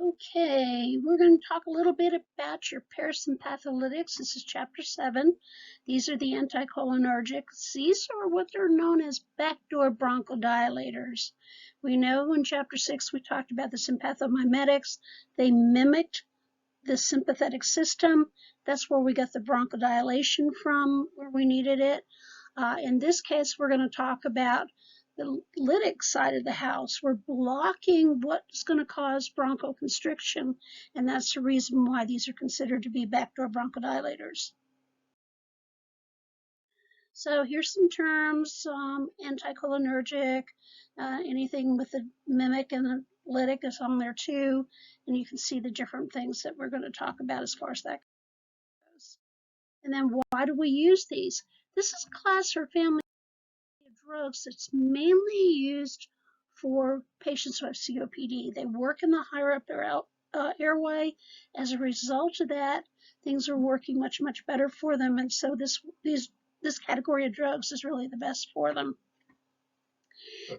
Okay, we're going to talk a little bit about your parasympatholytics. This is chapter 7. These are the anticholinergics. These are what they're known as backdoor bronchodilators. We know in chapter 6 we talked about the sympathomimetics. They mimicked the sympathetic system. That's where we got the bronchodilation from, where we needed it. In this case, we're going to talk about the lytic side of the house. We're blocking what's going to cause bronchoconstriction, and that's the reason why these are considered to be backdoor bronchodilators. So here's some terms: anticholinergic, anything with the mimic and the lytic is on there too, and you can see the different things that we're going to talk about as far as that goes. And then why do we use these? This is a class or family drugs that's mainly used for patients who have COPD. They work in the higher up their airway. As a result of that, things are working much better for them, and so this category of drugs is really the best for them.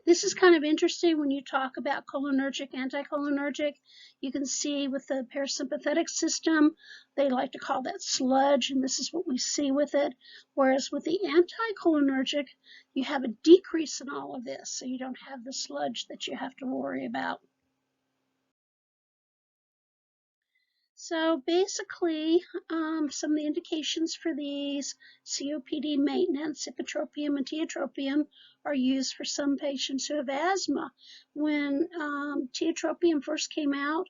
This is kind of interesting when you talk about cholinergic, anticholinergic. You can see with the parasympathetic system, they like to call that sludge, and this is what we see with it. Whereas with the anticholinergic, you have a decrease in all of this, so you don't have the sludge that you have to worry about. So basically, some of the indications for these: COPD maintenance, ipratropium and tiotropium are used for some patients who have asthma. When tiotropium first came out,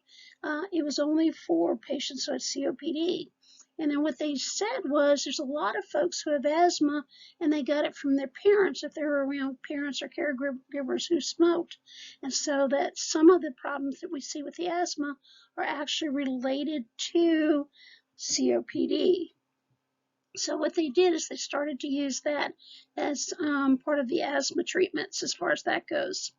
it was only for patients who had COPD. And then what they said was there's a lot of folks who have asthma and they got it from their parents if they were around parents or caregivers who smoked. And so that some of the problems that we see with the asthma are actually related to COPD. So what they did is they started to use that as part of the asthma treatments as far as that goes.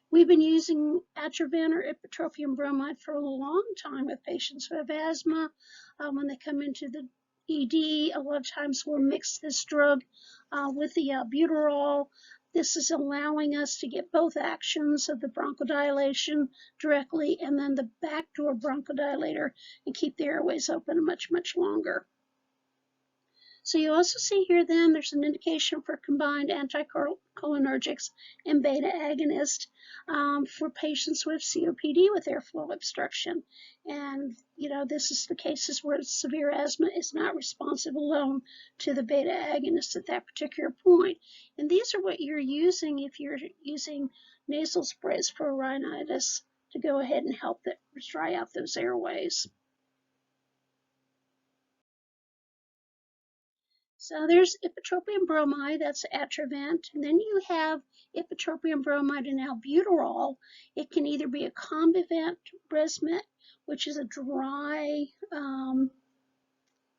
We've been using Atrovent or ipratropium bromide for a long time with patients who have asthma. When they come into the ED, a lot of times we'll mix this drug with the albuterol. This is allowing us to get both actions of the bronchodilation directly and then the backdoor bronchodilator and keep the airways open much longer. So you also see here then there's an indication for combined anticholinergics and beta agonist for patients with COPD with airflow obstruction. And, you know, this is the cases where severe asthma is not responsive alone to the beta agonist at that particular point. And these are what you're using if you're using nasal sprays for rhinitis to go ahead and help dry out those airways. So there's ipratropium bromide, that's Atrovent, and then you have ipratropium bromide and albuterol. It can either be a combivent Resmet, which is a dry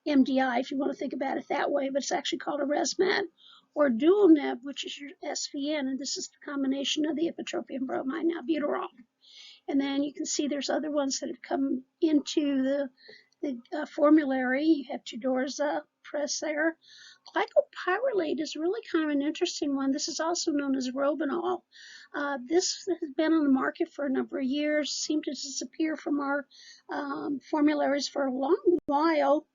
MDI, if you want to think about it that way, but it's actually called a Resmet, or dual neb, which is your SVN, and this is the combination of the ipratropium bromide and albuterol. And then you can see there's other ones that have come into the formulary. You have Tudorza, Pressair. Glycopyrrolate is really kind of an interesting one. This is also known as Robinol. This has been on the market for a number of years, seemed to disappear from our formularies for a long while.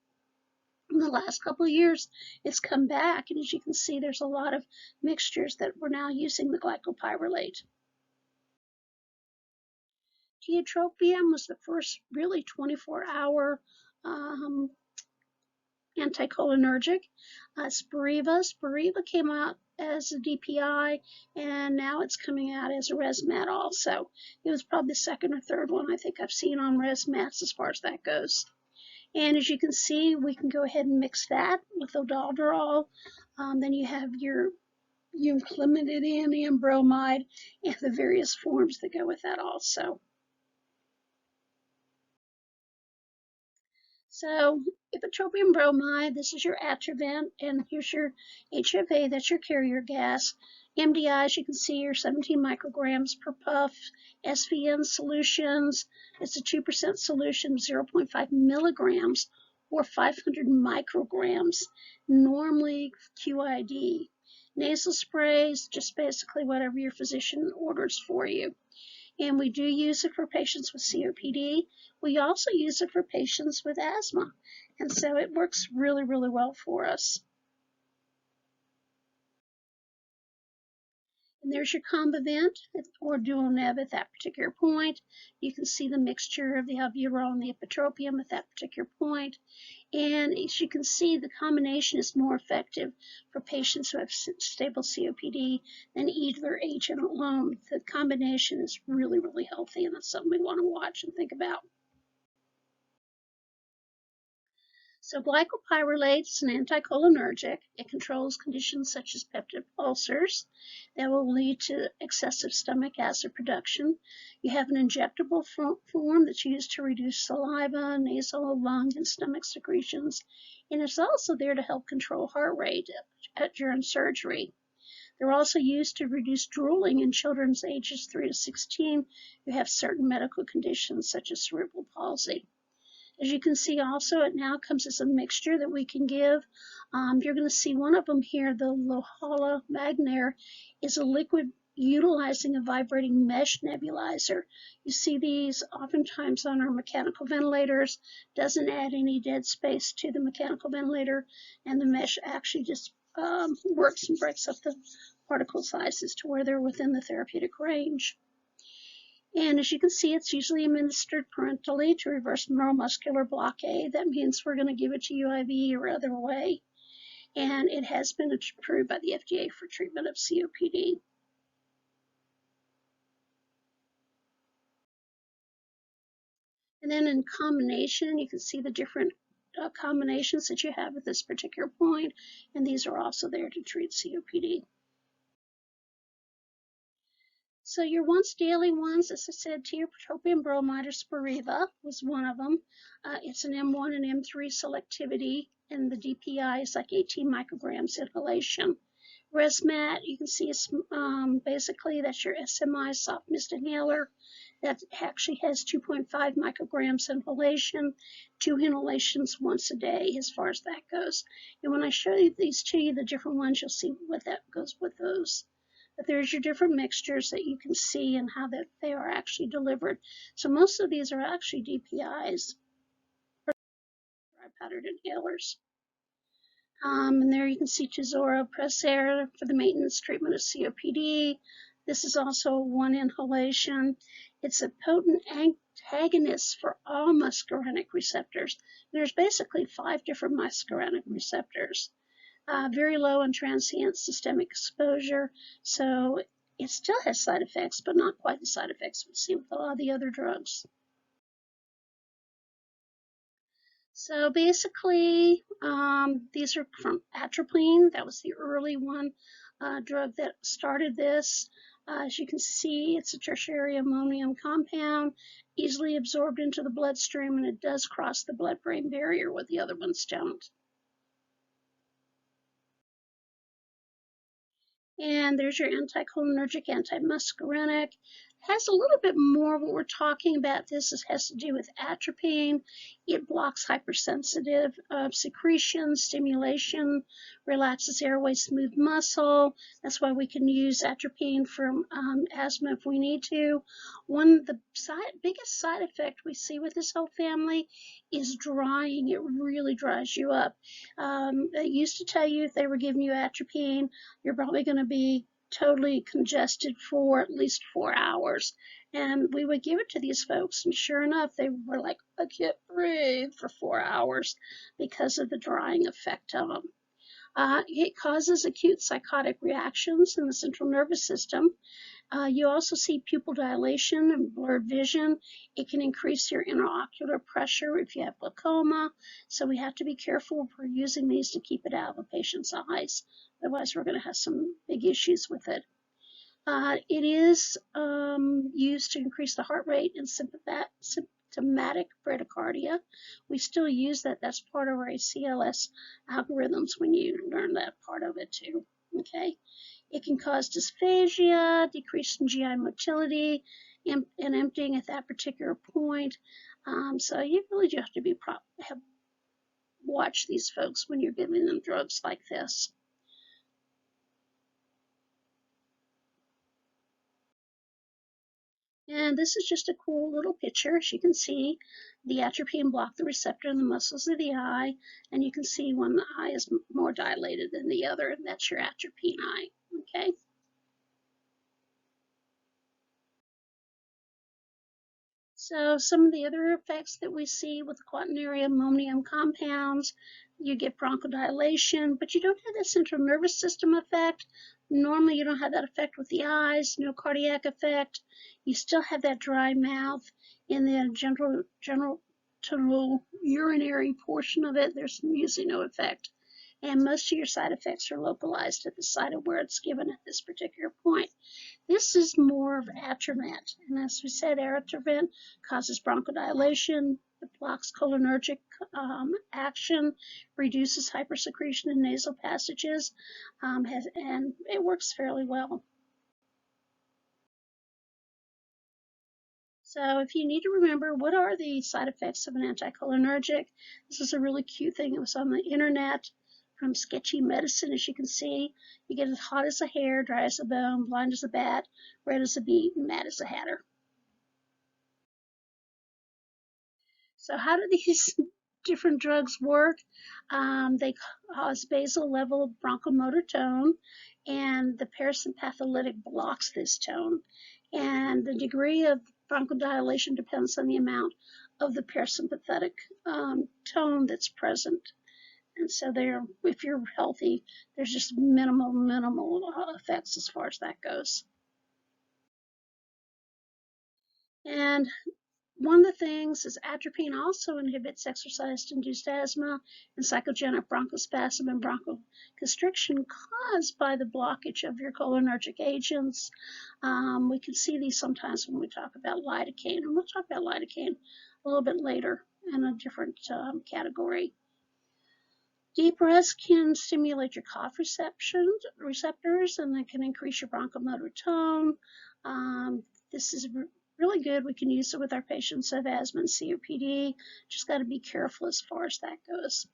In the last couple of years, it's come back, and as you can see, there's a lot of mixtures that we're now using the glycopyrrolate. Tiotropium was the first really 24-hour anticholinergic. Spiriva came out as a DPI, and now it's coming out as a Resmat also. It was probably the second or third one I think I've seen on Resmats as far as that goes. And as you can see, we can go ahead and mix that with odalderol. Then you have your clemidinium bromide and the various forms that go with that also. So ipratropium bromide, this is your Atrovent, and here's your HFA, that's your carrier gas. MDI, as you can see, are 17 micrograms per puff. SVN solutions, it's a 2% solution, 0.5 milligrams or 500 micrograms, normally QID. Nasal sprays, just basically whatever your physician orders for you. And we do use it for patients with COPD. We also use it for patients with asthma. And so it works really, really well for us. And there's your combivent or dual neb at that particular point. You can see the mixture of the albuterol and the ipratropium at that particular point. And as you can see, the combination is more effective for patients who have stable COPD than either agent alone. The combination is really, really healthy, and that's something we want to watch and think about. So glycopyrrolate is an anticholinergic. It controls conditions such as peptic ulcers that will lead to excessive stomach acid production. You have an injectable form that's used to reduce saliva, nasal, lung, and stomach secretions. And it's also there to help control heart rate during surgery. They're also used to reduce drooling in children ages 3 to 16 who have certain medical conditions such as cerebral palsy. As you can see also, it now comes as a mixture that we can give. You're going to see one of them here, the Lohala Magnair, is a liquid utilizing a vibrating mesh nebulizer. You see these oftentimes on our mechanical ventilators. Doesn't add any dead space to the mechanical ventilator, and the mesh actually just works and breaks up the particle sizes to where they're within the therapeutic range. And as you can see, it's usually administered parenterally to reverse neuromuscular blockade. That means we're going to give it to you IV or other way. And it has been approved by the FDA for treatment of COPD. And then in combination, you can see the different combinations that you have at this particular point. And these are also there to treat COPD. So your once daily ones, as I said, tiotropium bromide or Spiriva was one of them. It's an M1 and M3 selectivity, and the DPI is like 18 micrograms inhalation. Resmat, you can see it's basically that's your SMI soft mist inhaler that actually has 2.5 micrograms inhalation, 2 inhalations once a day as far as that goes. And when I show you these to you, the different ones, you'll see what that goes with those. But there's your different mixtures that you can see and how that they are actually delivered. So most of these are actually DPIs, dry powdered inhalers. And there you can see Tuzora Press Air for the maintenance treatment of COPD. This is also one inhalation. It's a potent antagonist for all muscarinic receptors. There's basically 5 different muscarinic receptors. Very low in transient systemic exposure, so it still has side effects, but not quite the side effects we see with a lot of the other drugs. So basically, these are from atropine. That was the early one drug that started this. As you can see, it's a tertiary ammonium compound, easily absorbed into the bloodstream, and it does cross the blood-brain barrier where the other ones don't. And there's your anticholinergic, antimuscarinic. Has a little bit more what we're talking about. This has to do with atropine. It blocks hypersensitive secretion, stimulation, relaxes airway, smooth muscle. That's why we can use atropine for asthma if we need to. One of the biggest side effect we see with this whole family is drying. It really dries you up. They used to tell you if they were giving you atropine, you're probably going to be totally congested for at least 4 hours. And we would give it to these folks, and sure enough, they were like, I can't breathe for 4 hours because of the drying effect of them. It causes acute psychotic reactions in the central nervous system. You also see pupil dilation and blurred vision. It can increase your intraocular pressure if you have glaucoma. So we have to be careful if we're using these to keep it out of a patient's eyes. Otherwise, we're going to have some big issues with it. It is used to increase the heart rate in symptomatic bradycardia. We still use that. That's part of our ACLS algorithms when you learn that part of it too. Okay. It can cause dysphagia, decrease in GI motility, and emptying at that particular point. So you really do have to be watch these folks when you're giving them drugs like this. And this is just a cool little picture. As you can see, the atropine blocked the receptor in the muscles of the eye, and you can see one eye is more dilated than the other, and that's your atropine eye. Okay. So some of the other effects that we see with the quaternary ammonium compounds, you get bronchodilation, but you don't have that central nervous system effect. Normally you don't have that effect with the eyes, no cardiac effect. You still have that dry mouth. In the general urinary portion of it, there's usually no effect. And most of your side effects are localized at the site of where it's given at this particular point. This is more of Atrovent, and as we said, Atrovent causes bronchodilation, it blocks cholinergic action, reduces hypersecretion in nasal passages, and it works fairly well. So if you need to remember what are the side effects of an anticholinergic, this is a really cute thing. It was on the internet from Sketchy Medicine, as you can see. You get as hot as a hair, dry as a bone, blind as a bat, red as a beet, and mad as a hatter. So how do these different drugs work? They cause basal level bronchomotor tone, and the parasympatholytic blocks this tone. And the degree of bronchodilation depends on the amount of the parasympathetic tone that's present. And so if you're healthy, there's just minimal effects as far as that goes. And one of the things is atropine also inhibits exercise-induced asthma and psychogenic bronchospasm and bronchoconstriction caused by the blockage of your cholinergic agents. We can see these sometimes when we talk about lidocaine, and we'll talk about lidocaine a little bit later in a different category. Deep breaths can stimulate your cough receptors, and they can increase your bronchomotor tone. This is really good. We can use it with our patients who have asthma and COPD. Just got to be careful as far as that goes.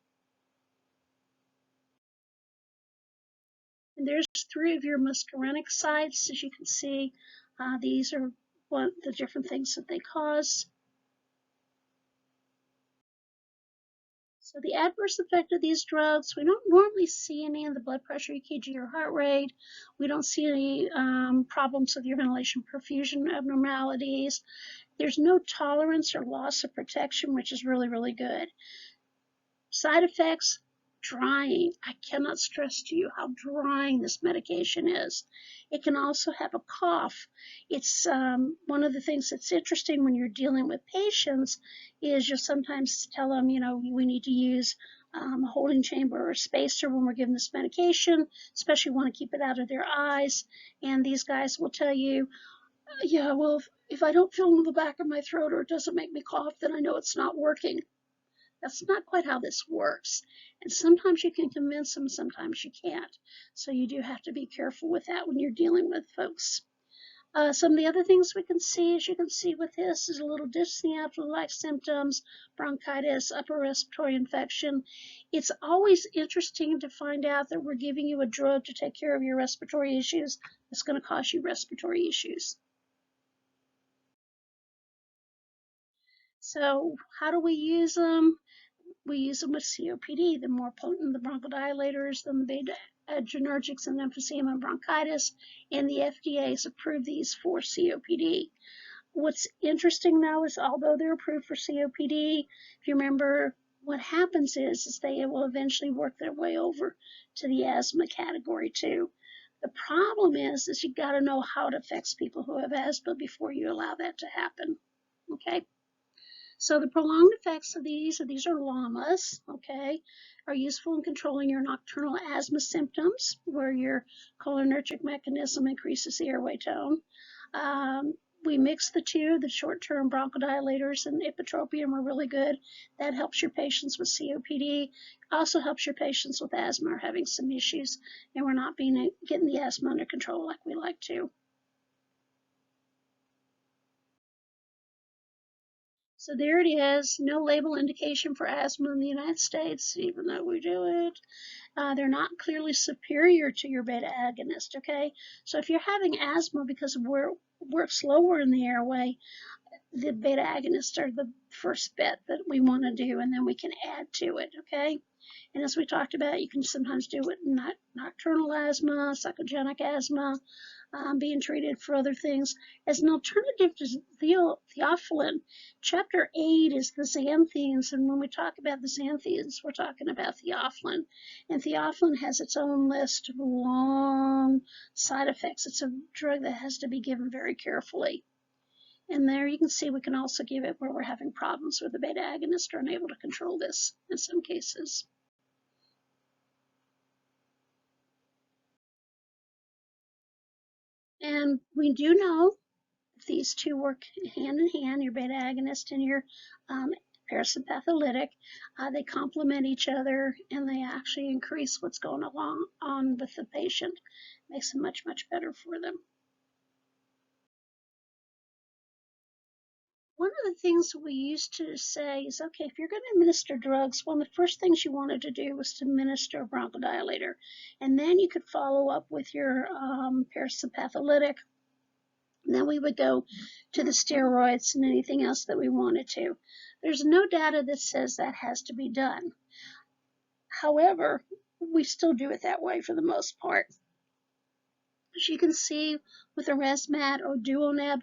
And there's 3 of your muscarinic sites. As you can see, these are the different things that they cause. So the adverse effect of these drugs, we don't normally see any in the blood pressure, EKG, or heart rate. We don't see any problems with your ventilation perfusion abnormalities. There's no tolerance or loss of protection, which is really, really good. Side effects, drying. I cannot stress to you how drying this medication is. It can also have a cough. It's one of the things that's interesting when you're dealing with patients is you'll sometimes tell them, you know, we need to use a holding chamber or a spacer when we're giving this medication, especially want to keep it out of their eyes. And these guys will tell you, yeah, well, if I don't feel in the back of my throat or it doesn't make me cough, then I know it's not working. That's not quite how this works. And sometimes you can convince them, sometimes you can't. So you do have to be careful with that when you're dealing with folks. Some of the other things we can see, as you can see with this, is a little dyspnea, flu-like symptoms, bronchitis, upper respiratory infection. It's always interesting to find out that we're giving you a drug to take care of your respiratory issues that's going to cause you respiratory issues. So how do we use them? We use them with COPD. They're more potent than bronchodilators, than the beta-adrenergics and emphysema and bronchitis, and the FDA has approved these for COPD. What's interesting now is although they're approved for COPD, if you remember, what happens is they will eventually work their way over to the asthma category too. The problem is you got to know how it affects people who have asthma before you allow that to happen. Okay. So the prolonged effects of these are LAMAs, okay, are useful in controlling your nocturnal asthma symptoms, where your cholinergic mechanism increases the airway tone. We mix the two, the short-term bronchodilators and ipratropium are really good. That helps your patients with COPD. Also helps your patients with asthma or having some issues, and we're not getting the asthma under control like we like to. So there it is, no label indication for asthma in the United States, even though we do it. They're not clearly superior to your beta agonist, okay? So if you're having asthma because we're slower in the airway, the beta agonists are the first bet that we want to do, and then we can add to it, okay? And as we talked about, you can sometimes do it in nocturnal asthma, psychogenic asthma, being treated for other things. As an alternative to theophylline, chapter 8 is the xanthines, and when we talk about the xanthines, we're talking about theophylline. And theophylline has its own list of long side effects. It's a drug that has to be given very carefully. And there you can see we can also give it where we're having problems with the beta agonist or unable to control this in some cases. And we do know these two work hand in hand, your beta agonist and your parasympatholytic. They complement each other and they actually increase what's going on with the patient. Makes it much, much better for them. One of the things we used to say is, okay, if you're going to administer drugs, one of the first things you wanted to do was to administer a bronchodilator. And then you could follow up with your parasympatholytic. And then we would go to the steroids and anything else that we wanted to. There's no data that says that has to be done. However, we still do it that way for the most part. As you can see with a ResMat or DuoNeb,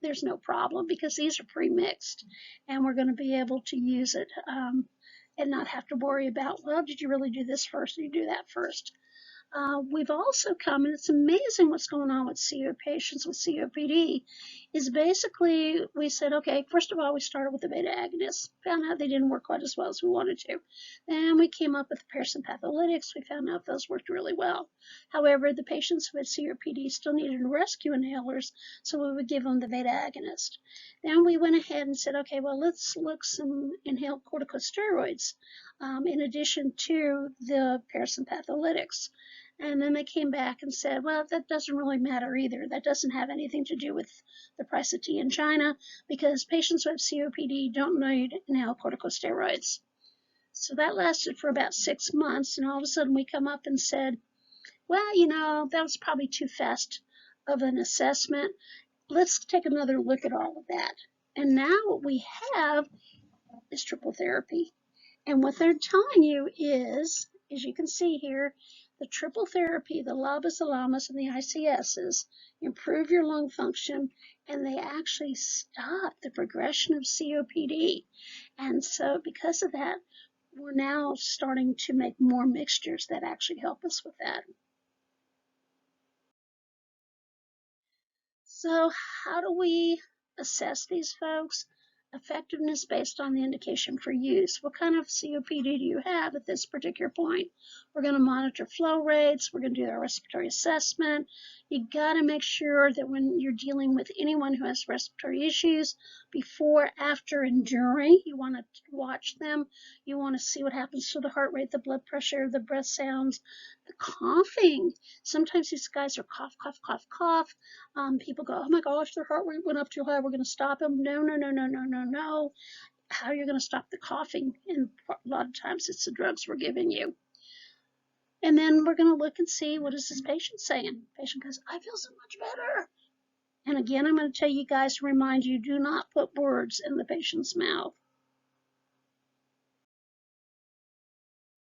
there's no problem because these are pre-mixed and we're going to be able to use it and not have to worry about, well, did you really do this first or you do that first? We've also come, and it's amazing what's going on with patients with COPD, is basically we said, okay, first of all, we started with the beta agonists, found out they didn't work quite as well as we wanted to. Then we came up with the parasympatholytics, we found out those worked really well. However, the patients who had COPD still needed rescue inhalers, so we would give them the beta agonist. Then we went ahead and said, okay, well, let's look some inhaled corticosteroids in addition to the parasympatholytics. And then they came back and said, well, that doesn't really matter either. That doesn't have anything to do with the price of tea in China because patients who have COPD don't need inhaled corticosteroids. So that lasted for about 6 months, and all of a sudden we come up and said, well, you know, that was probably too fast of an assessment. Let's take another look at all of that. And now what we have is triple therapy. And what they're telling you is, as you can see here, the triple therapy, the LABAs, and the ICSs improve your lung function, and they actually stop the progression of COPD. And so because of that, we're now starting to make more mixtures that actually help us with that. So how do we assess these folks? Effectiveness based on the indication for use. What kind of COPD do you have at this particular point? We're going to monitor flow rates. We're going to do our respiratory assessment. You got to make sure that when you're dealing with anyone who has respiratory issues, before, after, and during, you want to watch them. You want to see what happens to the heart rate, the blood pressure, the breath sounds, the coughing. Sometimes these guys are cough, cough, cough, cough. People go, oh my gosh, their heart rate went up too high. We're going to stop them. No, no, no, no, no, no, no. How are you going to stop the coughing? And a lot of times it's the drugs we're giving you. And then we're going to look and see what is this patient saying. The patient goes, I feel so much better. And again, I'm going to tell you guys to remind you, do not put words in the patient's mouth.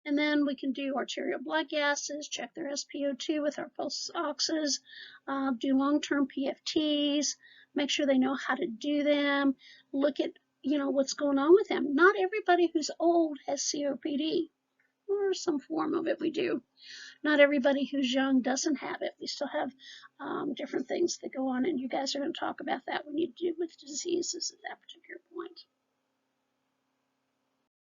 And then we can do arterial blood gases, check their SpO2 with our pulse oxes, do long-term PFTs, make sure they know how to do them, look at, what's going on with them. Not everybody who's old has COPD, or some form of it we do. Not everybody who's young doesn't have it. We still have different things that go on, and you guys are going to talk about that when you do with diseases at that particular